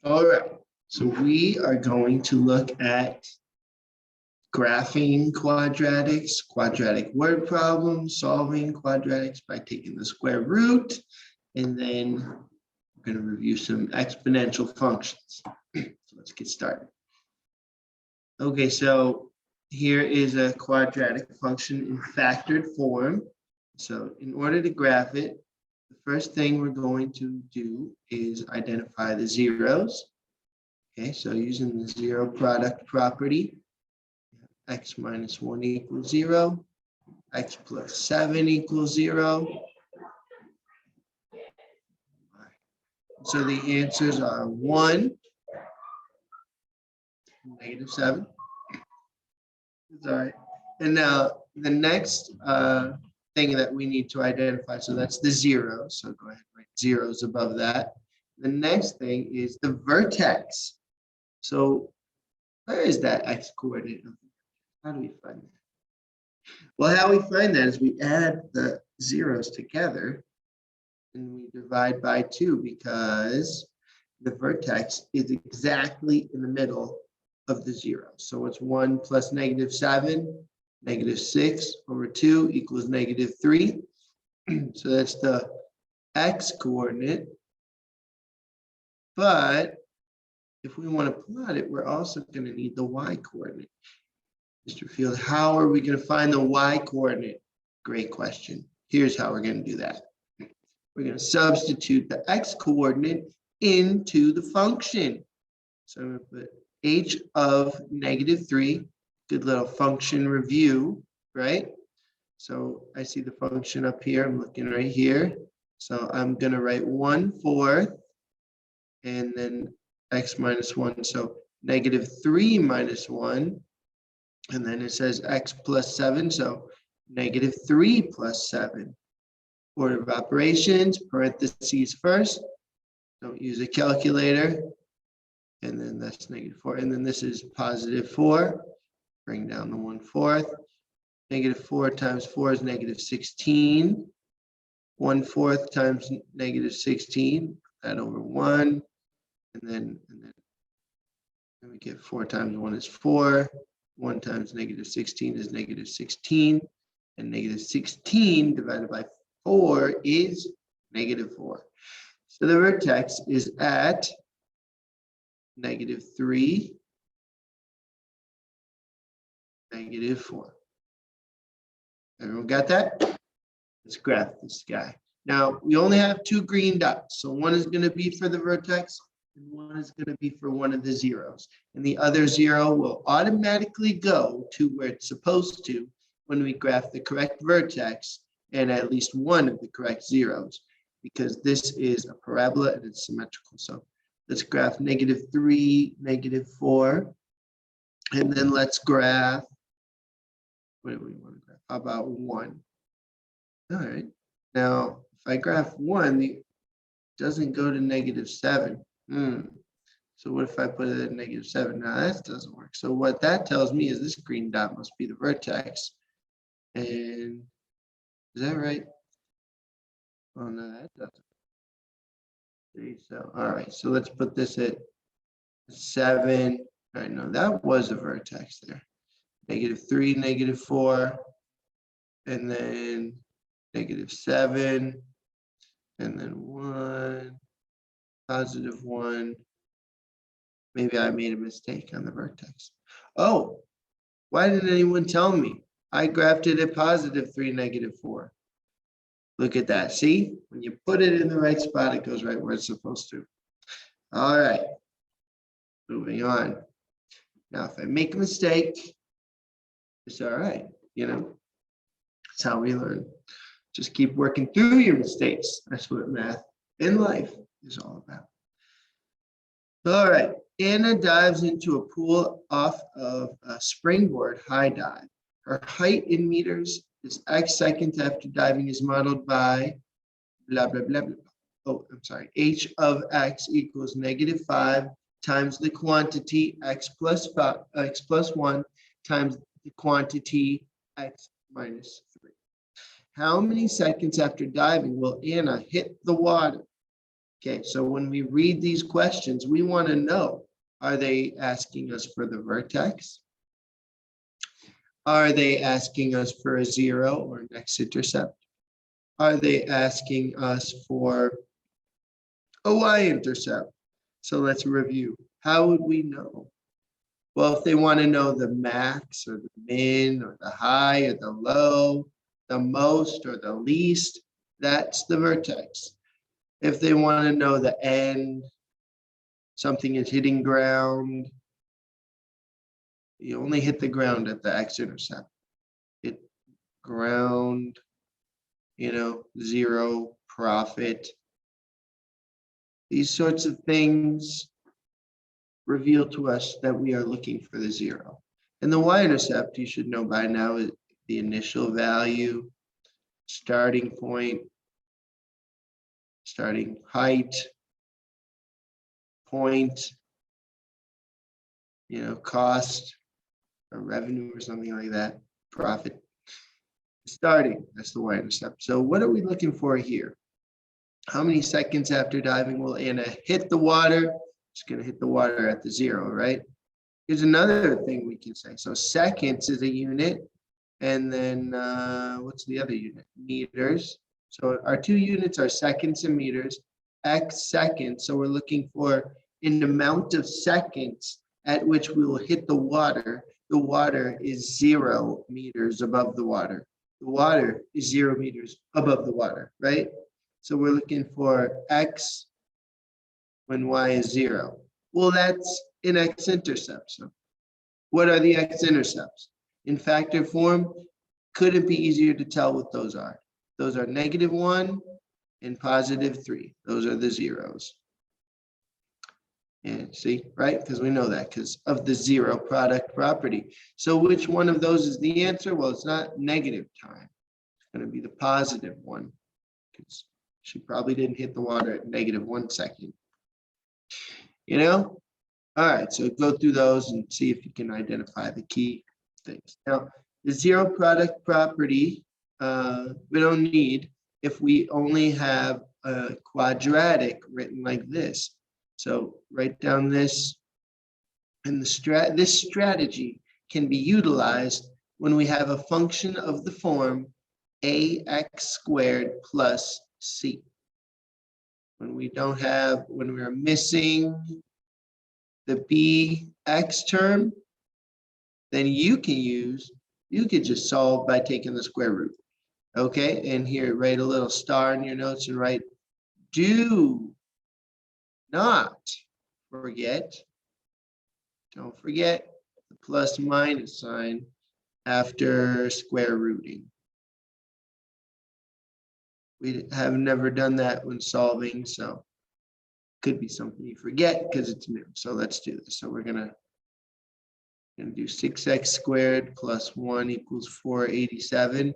All right, so we are going to look at graphing quadratics, quadratic word problems, solving quadratics by taking the square root, and then we're going to review some exponential functions. So let's get started. Okay, so here is a quadratic function in factored form. So in order to graph it, the first thing we're going to do is identify the zeros. Okay, so using the zero product property, x minus 1 equals 0, x plus 7 equals 0. So the answers are 1, negative 7. All right. And now the next thing that we need to identify, so that's the 0. So go ahead and write zeros above that. The next thing is the vertex. So where is that x coordinate? How do we find that? Well, how we find that is we add the zeros together and we divide by 2 because the vertex is exactly in the middle of the 0. So it's 1 plus negative 7, negative 6 over 2 equals negative 3. So that's the x coordinate. But if we want to plot it, we're also going to need the y coordinate. Mr. Field, how are we going to find the y coordinate? Great question. Here's how we're going to do that. We're going to substitute the x coordinate into the function. So I'm going to put h of negative 3, good little function review, right? So I see the function up here. I'm looking right here. So I'm going to write 1/4 and then x minus 1. So negative 3 minus 1. And then it says x plus 7. So negative 3 plus 7. Order of operations, parentheses first. Don't use a calculator. And then that's negative 4. And then this is positive 4. Bring down the 1/4. Negative 4 times 4 is negative 16. 1/4 times negative 16, that over 1. And then we get 4 times 1 is 4. 1 times negative 16 is negative 16. And negative 16 divided by 4 is negative 4. So the vertex is at negative 3, negative 4. Everyone got that? Let's graph this guy. Now, we only have 2 green dots. So one is going to be for the vertex, and one is going to be for one of the zeros. And the other 0 will automatically go to where it's supposed to when we graph the correct vertex and at least one of the correct zeros, because this is a parabola and it's symmetrical. So let's graph negative 3, negative 4. And then let's graph, what do we want to graph? How about 1? All right. Now, if I graph 1, it doesn't go to negative 7. So what if I put it at negative 7? Now, that doesn't work. So what that tells me is this green dot must be the vertex. And is that right? Oh, no, that doesn't. So, all right. So let's put this at 7. All right, no, that was a vertex there. Negative 3, negative 4, and then negative 7, and then 1, positive 1. Maybe I made a mistake on the vertex. Oh, why didn't anyone tell me? I graphed it at positive 3, negative 4. Look at that. See, when you put it in the right spot, it goes right where it's supposed to. All right, moving on. Now, if I make a mistake, it's all right, you know. That's how we learn. Just keep working through your mistakes. That's what math in life is all about. All right, Anna dives into a pool off of a springboard high dive. Her height in meters is x seconds after diving is modeled by blah, blah, blah, blah. Oh, I'm sorry. H of x equals negative 5 times the quantity x plus 1 times the quantity x minus 3. How many seconds after diving will Anna hit the water? Okay, so when we read these questions, we want to know, are they asking us for the vertex? Are they asking us for a 0 or an x-intercept? Are they asking us for a y-intercept? So let's review. How would we know? Well, if they want to know the max or the min or the high or the low, the most or the least, that's the vertex. If they want to know the end, something is hitting ground, you only hit the ground at the x-intercept. Hit ground, 0 profit. These sorts of things reveal to us that we are looking for the 0. And the y-intercept, you should know by now, is the initial value, starting point, starting height, point, cost or revenue or something like that, profit. Starting, that's the y-intercept. So what are we looking for here? How many seconds after diving will Anna hit the water? It's going to hit the water at the 0, right? Here's another thing we can say. So seconds is a unit. And then what's the other unit? Meters. So our two units are seconds and meters. X seconds. So we're looking for an amount of seconds at which we will hit the water. The water is 0 meters above the water. The water is 0 meters above the water, right? So we're looking for X when Y is 0. Well, that's an X-intercept. So what are the X-intercepts? In factor form, couldn't be easier to tell what those are. Those are -1 and +3. Those are the zeros. And see, right? Because we know that because of the 0 product property. So which one of those is the answer? Well, it's not negative time. It's going to be the positive one because she probably didn't hit the water at -1 second. All right, so go through those and see if you can identify the key things. Now, the 0 product property, we don't need if we only have a quadratic written like this. So write down this, and this strategy can be utilized when we have a function of the form ax² plus c. When we are missing the bx term, then you could just solve by taking the square root. Okay, and here, write a little star in your notes and write, do not forget, don't forget the plus minus sign after square rooting. We have never done that when solving, so could be something you forget because it's new. So let's do this. So we're gonna do 6x² plus 1 equals 487.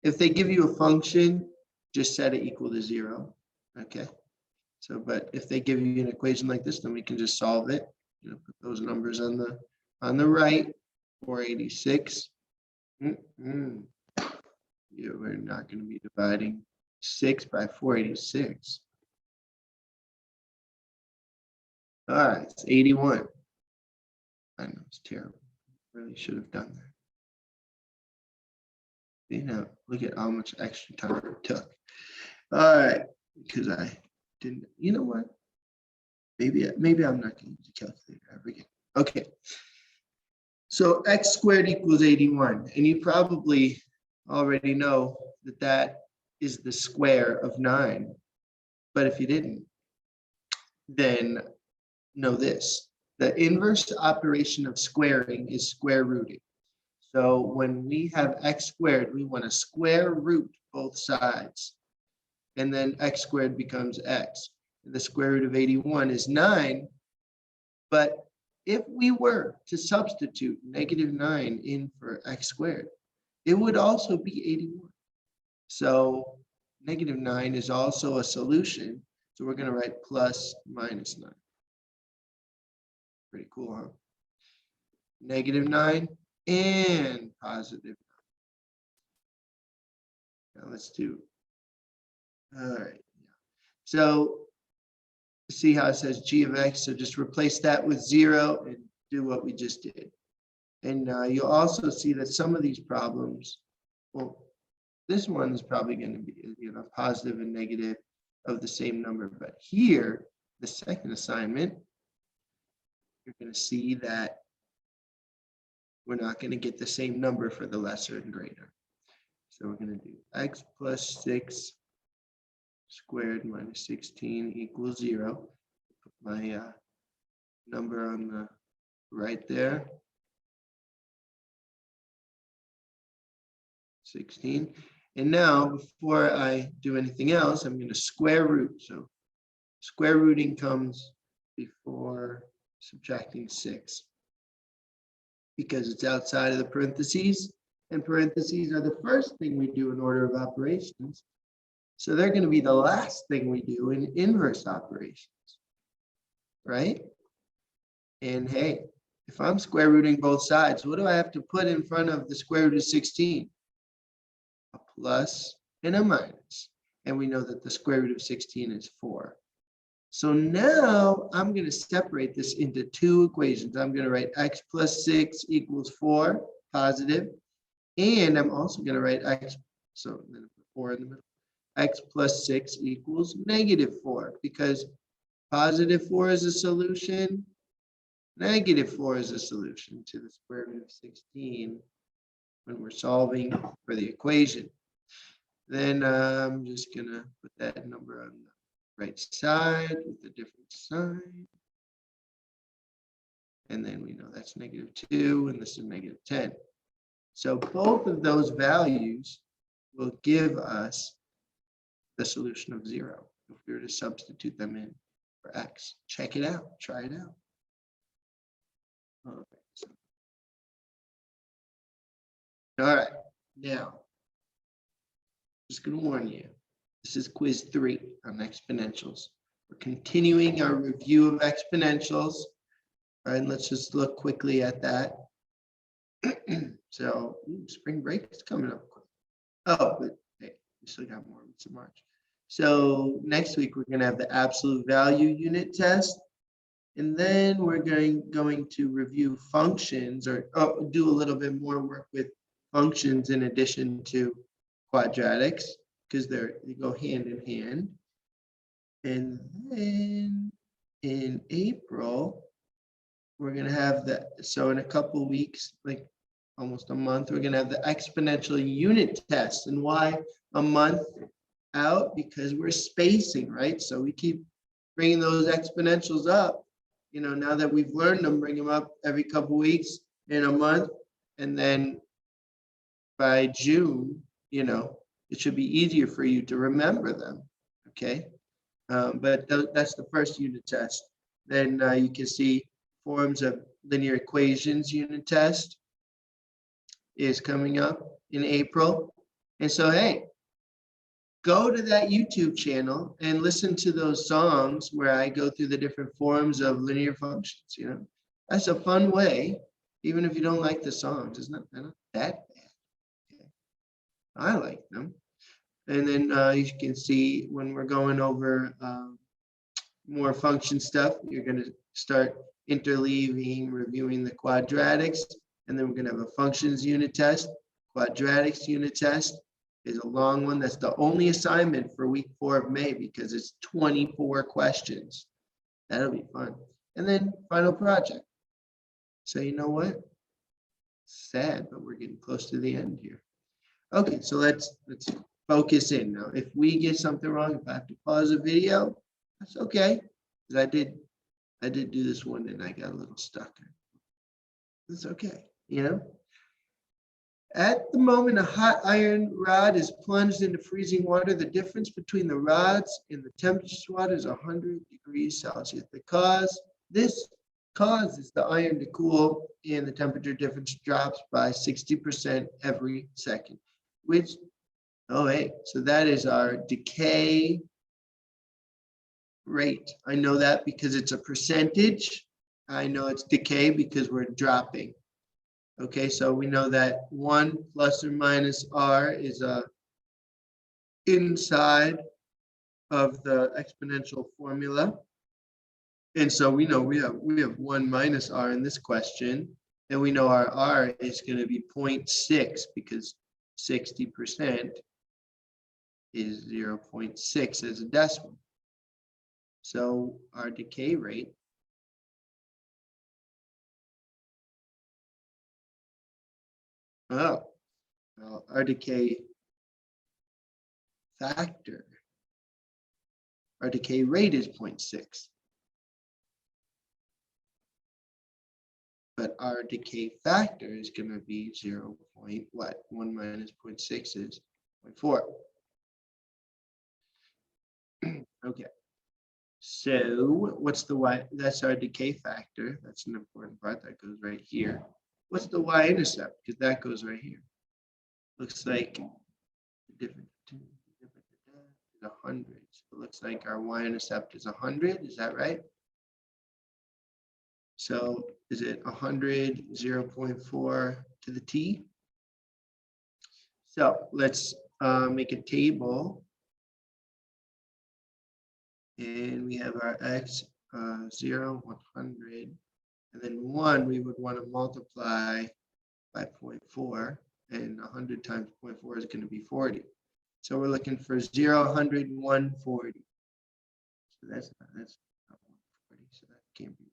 If they give you a function, just set it equal to 0. Okay. So, but if they give you an equation like this, then we can just solve it. Put those numbers on the right. 486. Yeah, we're not going to be dividing 6 by 486. All right, it's 81. I know it's terrible. Really should have done that. Look at how much extra time it took. All right, because I didn't. You know what? Maybe I'm not going to use the calculator ever again. Okay. So x² equals 81, and you probably already know that that is the square of 9. But if you didn't, then know this. The inverse operation of squaring is square rooting. So when we have x², we want to square root both sides. And then x² becomes x. And the square root of 81 is 9. But if we were to substitute -9 in for x², it would also be 81. So -9 is also a solution. So we're going to write plus minus 9. Pretty cool, huh? -9 and positive 9. Now let's do. All right. So See how it says g of x, so just replace that with 0 and do what we just did. And you'll also see that some of these problems, well, this one is probably going to be, positive and negative of the same number. But here, the second assignment, you're going to see that we're not going to get the same number for the lesser and greater. So we're going to do x plus 6 squared minus 16 equals 0. Put my number on the right there. 16. And now, before I do anything else, I'm going to square root. So square rooting comes before subtracting 6 because it's outside of the parentheses, and parentheses are the first thing we do in order of operations. So they're going to be the last thing we do in inverse operations, right? And hey, if I'm square rooting both sides, what do I have to put in front of the square root of 16? A plus and a minus. And we know that the square root of 16 is 4. So now I'm going to separate this into two equations. I'm going to write x plus 6 equals 4, positive. And I'm also going to write x, so then put 4 in the middle. X plus 6 equals negative 4, because positive 4 is a solution, negative 4 is a solution to the square root of 16 when we're solving for the equation. Then I'm just going to put that number on the right side with a different sign. And then we know that's negative 2, and this is negative 10. So both of those values will give us the solution of 0 if we were to substitute them in for x. Check it out. Try it out. All right. Now, just going to warn you. This is quiz 3 on exponentials. We're continuing our review of exponentials. All right, let's just look quickly at that. So, spring break is coming up quick. Oh, but hey, we still got more weeks in March. So next week, we're going to have the absolute value unit test. And then we're going to review functions, or do a little bit more work with functions in addition to quadratics, because they go hand in hand. And then in April, we're going to have so in a couple weeks, like almost a month, we're going to have the exponential unit test. And why a month out? Because we're spacing, right? So we keep bringing those exponentials up. Now that we've learned them, bring them up every couple weeks in a month. And then by June, it should be easier for you to remember them, okay? But that's the first unit test. Then you can see forms of linear equations unit test is coming up in April. And so, hey, go to that YouTube channel and listen to those songs where I go through the different forms of linear functions. That's a fun way, even if you don't like the songs. They're not that bad. Okay. I like them. And then you can see when we're going over more function stuff, you're going to start interleaving, reviewing the quadratics, and then we're going to have a functions unit test, quadratics unit test. Is a long one. That's the only assignment for week 4 of May because it's 24 questions. That'll be fun. And then final project. So you know what? Sad, but we're getting close to the end here. Okay, so let's focus in now. If we get something wrong, if I have to pause the video, that's okay. Because I did do this one and I got a little stuck. It's okay, At the moment, a hot iron rod is plunged into freezing water. The difference between the rods and the temperature of water is 100 degrees Celsius. This causes the iron to cool, and the temperature difference drops by 60% every second. So that is our decay rate. I know that because it's a percentage. I know it's decay because we're dropping. Okay, so we know that 1 plus or minus r is inside of the exponential formula. And so we know we have 1 minus r in this question, and we know our r is going to be 0.6 because 60% is 0.6 as a decimal. So our decay rate well, our decay factor, our decay rate is 0.6. But our decay factor is going to be 0. What? 1 minus 0.6 is 0.4. Okay. So what's the y? That's our decay factor. That's an important part that goes right here. What's the y-intercept? Because that goes right here. Looks like different is 100. So it looks like our y-intercept is 100. Is that right? So is it 100, 0.4 to the t? So let's make a table. And we have our x 0, 100. And then 1, we would want to multiply by 0.4. And 100 times 0.4 is going to be 40. So we're looking for 0, 100, 140. So that's not 140. So that can't be right.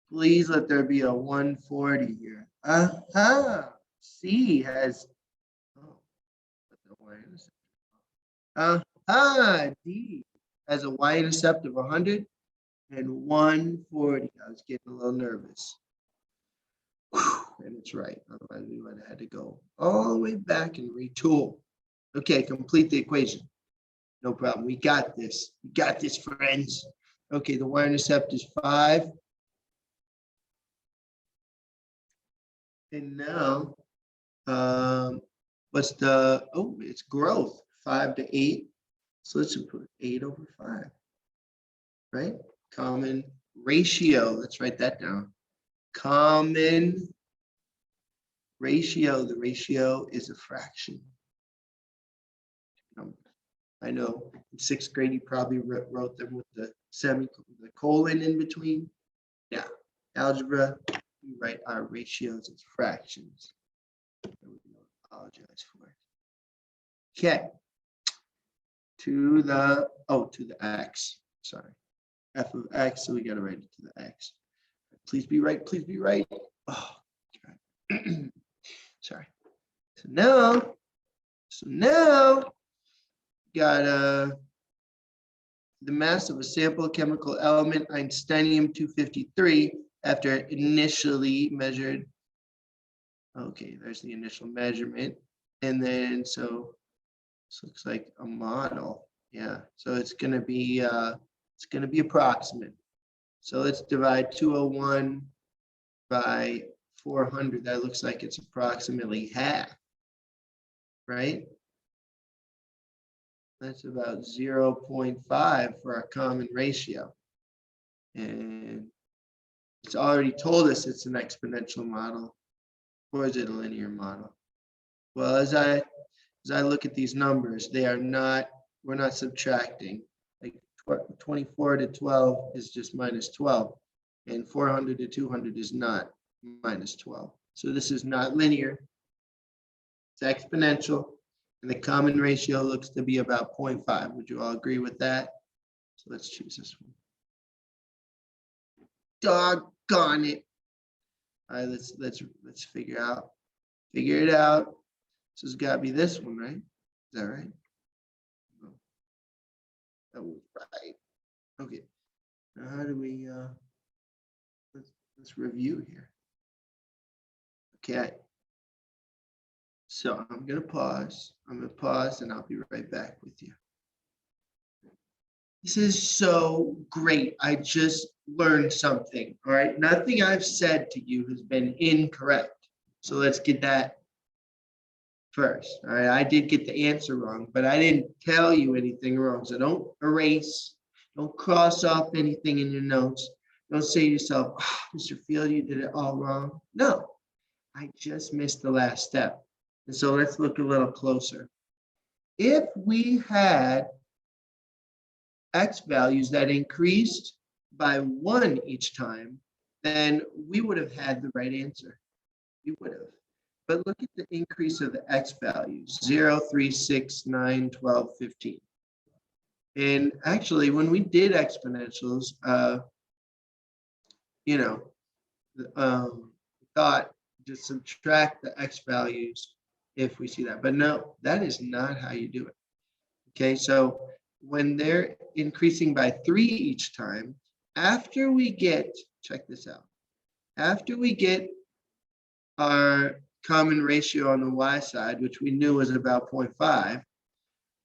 Please let there be a 140 here. C has, D has a y-intercept of 100 and 140. I was getting a little nervous. And it's right. Otherwise, we would have had to go all the way back and retool. Okay, complete the equation. No problem. We got this. We got this, friends. Okay, the y-intercept is 5. And now, what's the, it's growth, 5 to 8. So let's put 8 over 5, right? Common ratio, let's write that down. Common ratio, the ratio is a fraction. I know in 6th grade, you probably wrote them with the colon in between. Yeah, algebra, we write our ratios as fractions. I apologize for it. Okay. To the x, sorry. F of x, so we got to write it to the x. Please be right, please be right. Oh, God. Sorry. So now, got the mass of a sample chemical element, Einsteinium-253, after initially measured. Okay, there's the initial measurement. And then, so this looks like a model. Yeah, so it's going to be approximate. So let's divide 201 by 400. That looks like it's approximately half, right? That's about 0.5 for our common ratio. And it's already told us it's an exponential model, or is it a linear model? Well, as I look at these numbers, we're not subtracting. Like 24 to 12 is just minus 12, and 400 to 200 is not minus 12. So this is not linear. It's exponential, and the common ratio looks to be about 0.5. Would you all agree with that? So let's choose this one. Doggone it. All right, let's figure it out. So it's got to be this one, right? Is that right? No. That was right. Okay. Now how do we let's review here. Okay. So I'm gonna pause and I'll be right back with you. This is so great. I just learned something. All right. Nothing I've said to you has been incorrect. So let's get that first. All right. I did get the answer wrong, but I didn't tell you anything wrong. So don't erase, don't cross off anything in your notes. Don't say to yourself, oh, Mr. Field, you did it all wrong. No, I just missed the last step. And so let's look a little closer. If we had x values that increased by 1 each time, then we would have had the right answer. We would have. But look at the increase of the x values, 0, 3, 6, 9, 12, 15. And actually, when we did exponentials, thought to subtract the x values if we see that. But no, that is not how you do it. Okay, so when they're increasing by 3 each time, after we get, check this out, after we get our common ratio on the y side, which we knew was about 0.5,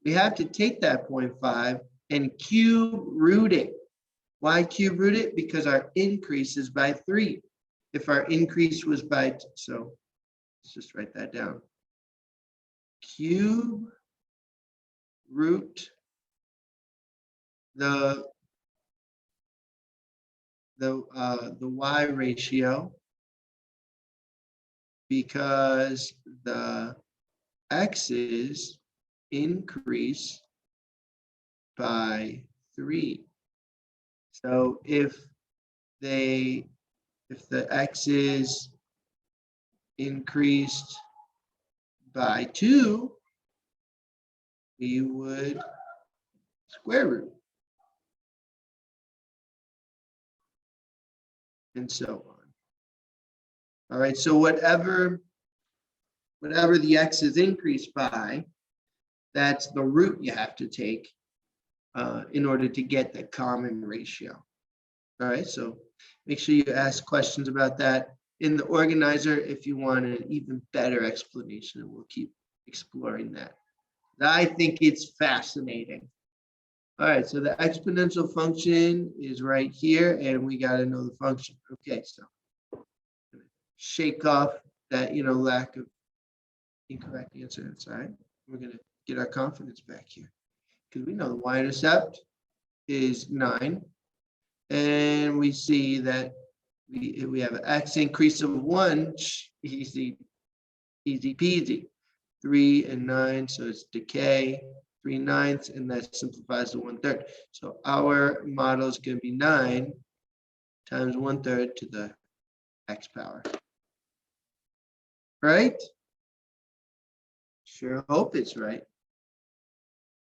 we have to take that 0.5 and cube root it. Why cube root it? Because our increase is by 3. If our increase was by, so let's just write that down. Cube root the y ratio, because the x's increase by 3. So if the x's increased by 2, we would square root, and so on. All right, so whatever the x is increased by, that's the root you have to take in order to get the common ratio. All right, so make sure you ask questions about that in the organizer if you want an even better explanation, and we'll keep exploring that. I think it's fascinating. All right, so the exponential function is right here, and we got to know the function. Okay, so shake off that lack of incorrect answer. That's all right. We're going to get our confidence back here, because we know the y-intercept is 9, and we see that we have an x increase of 1, easy peasy. 3 and 9, so it's decay, 3/9, and that simplifies to 1/3. So our model is going to be 9 times 1/3 to the x power. Right? Sure hope it's right.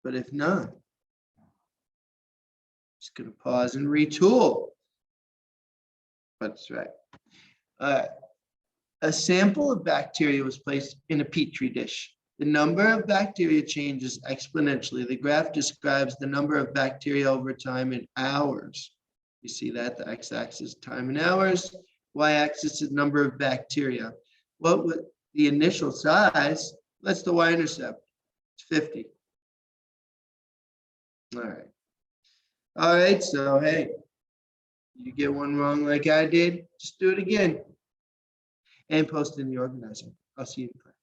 But if not, just going to pause and retool. But it's right. A sample of bacteria was placed in a petri dish. The number of bacteria changes exponentially. The graph describes the number of bacteria over time in hours. You see that? The x-axis time in hours, y-axis is number of bacteria. What was the initial size? That's the y-intercept. It's 50. All right. All right, so hey, you get one wrong like I did, just do it again. And post in the organizer. I'll see you in class.